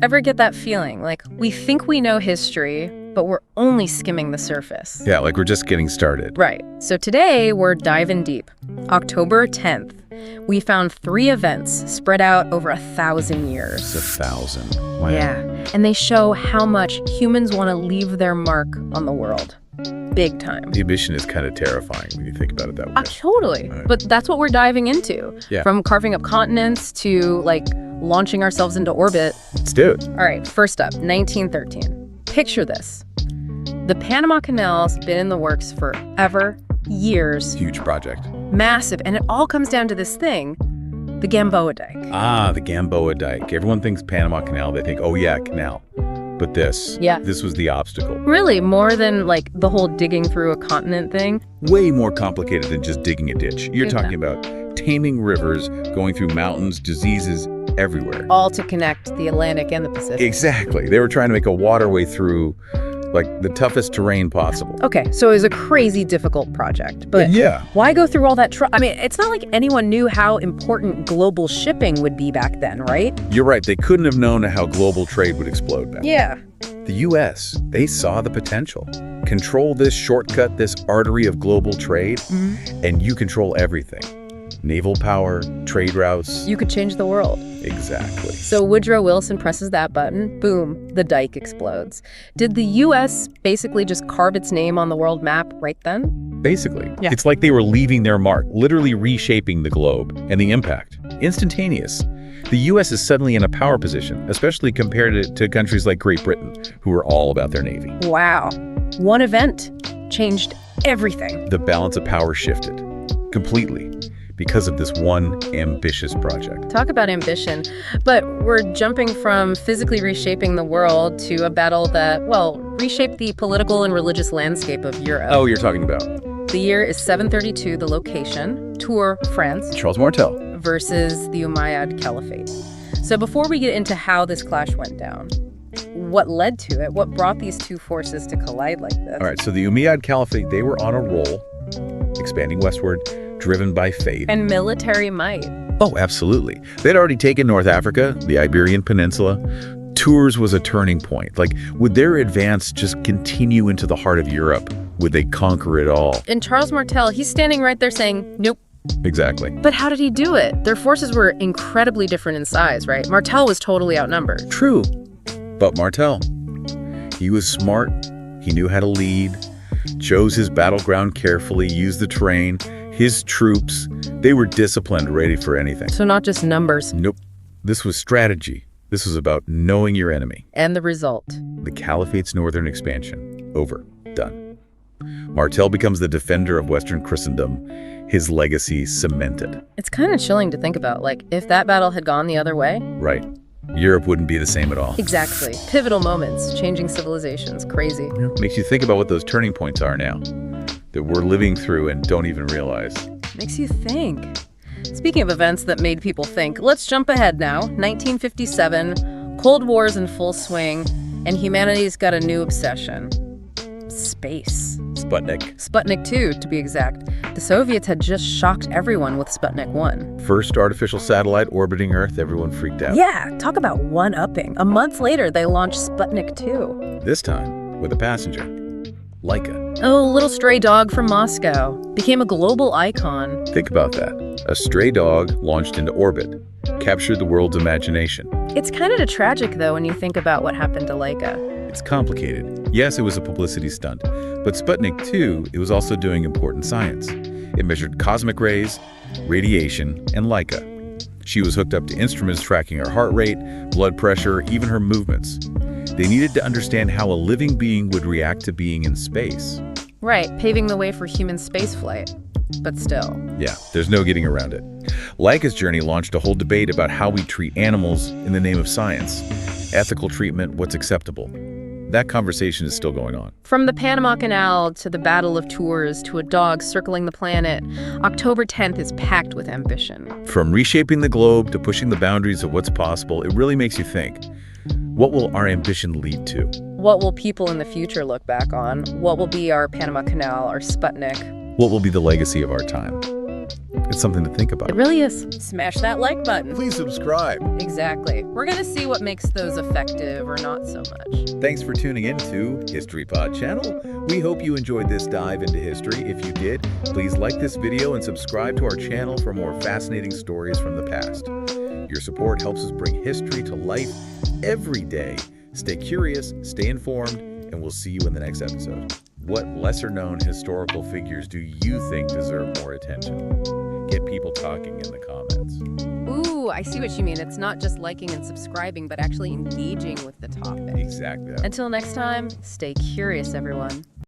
Ever get that feeling? Like, we think we know history, but we're only skimming the surface. Yeah, like we're just getting started. Right. So today, we're diving deep. October 10th, we found 3 events spread out over 1,000 years. It's 1,000. Wow. Yeah. And they show how much humans want to leave their mark on the world. Big time. The ambition is kind of terrifying when you think about it that way. Totally. Right. But that's what we're diving into. Yeah. From carving up continents to, launching ourselves into orbit. Let's do it. All right, first up, 1913. Picture this. The Panama Canal's been in the works forever, years. Huge project. Massive. And it all comes down to this thing, the Gamboa Dike. Ah, the Gamboa Dike. Everyone thinks Panama Canal. They think, oh yeah, canal. But this was the obstacle. Really, more than the whole digging through a continent thing? Way more complicated than just digging a ditch. You're talking about taming rivers, going through mountains, diseases everywhere. All to connect the Atlantic and the Pacific. Exactly. They were trying to make a waterway through the toughest terrain possible. Okay, so it was a crazy difficult project. But yeah, why go through all that it's not like anyone knew how important global shipping would be back then, right? you're right. They couldn't have known how global trade would explode back then. Yeah. The U.S., they saw the potential. Control this shortcut, this artery of global trade, and you control everything. Naval power, trade routes. You could change the world. Exactly. So Woodrow Wilson presses that button, boom, the dike explodes. Did the U.S. basically just carve its name on the world map right then? Basically. Yeah. It's like they were leaving their mark, literally reshaping the globe, and the impact. Instantaneous. The U.S. is suddenly in a power position, especially compared to countries like Great Britain, who are all about their navy. Wow. One event changed everything. The balance of power shifted completely because of this one ambitious project. Talk about ambition. But we're jumping from physically reshaping the world to a battle that, reshaped the political and religious landscape of Europe. Oh, you're talking about The year is 732, the location, Tours, France, Charles Martel. versus the Umayyad Caliphate. So before we get into how this clash went down, what led to it, what brought these two forces to collide like this? All right, so the Umayyad Caliphate, they were on a roll, expanding westward, driven by faith. And military might. Oh, absolutely. They'd already taken North Africa, the Iberian Peninsula. Tours was a turning point. Would their advance just continue into the heart of Europe? Would they conquer it all? And Charles Martel, he's standing right there saying, nope. Exactly. But how did he do it? Their forces were incredibly different in size, right? Martel was totally outnumbered. True. But Martel, he was smart. He knew how to lead, chose his battleground carefully, used the terrain. His troops, they were disciplined, ready for anything. So not just numbers. Nope. This was strategy. This was about knowing your enemy. And the result. The Caliphate's northern expansion. Over. Done. Martel becomes the defender of Western Christendom. His legacy cemented. It's kind of chilling to think about. If that battle had gone the other way. Right. Europe wouldn't be the same at all. Exactly. Pivotal moments, changing civilizations. Crazy. Makes you think about what those turning points are now that we're living through and don't even realize. Makes you think. Speaking of events that made people think, let's jump ahead now. 1957, Cold War's in full swing, and humanity's got a new obsession. Space. Sputnik 2, to be exact. The Soviets had just shocked everyone with Sputnik 1. First artificial satellite orbiting Earth, everyone freaked out. Yeah, talk about one-upping. A month later, they launched Sputnik 2. This time, with a passenger. Laika. Oh, little stray dog from Moscow. Became a global icon. Think about that. A stray dog launched into orbit. Captured the world's imagination. It's kind of tragic, though, when you think about what happened to Laika. It's complicated. Yes, it was a publicity stunt. But Sputnik 2, it was also doing important science. It measured cosmic rays, radiation, and Laika. She was hooked up to instruments tracking her heart rate, blood pressure, even her movements. They needed to understand how a living being would react to being in space. Right, paving the way for human spaceflight. But still. Yeah, there's no getting around it. Laika's journey launched a whole debate about how we treat animals in the name of science. Ethical treatment, what's acceptable. That conversation is still going on. From the Panama Canal to the Battle of Tours to a dog circling the planet, October 10th is packed with ambition. From reshaping the globe to pushing the boundaries of what's possible, it really makes you think. What will our ambition lead to? What will people in the future look back on? What will be our Panama Canal, our Sputnik? What will be the legacy of our time? It's something to think about. It really is. Smash that like button. Please subscribe. Exactly. We're going to see what makes those effective or not so much. Thanks for tuning in to History Pod channel. We hope you enjoyed this dive into history. If you did, please like this video and subscribe to our channel for more fascinating stories from the past. Your support helps us bring history to life every day. Stay curious, stay informed, and we'll see you in the next episode. What lesser-known historical figures do you think deserve more attention? Get people talking in the comments. Ooh, I see what you mean. It's not just liking and subscribing, but actually engaging with the topic. Exactly. Until next time, stay curious, everyone.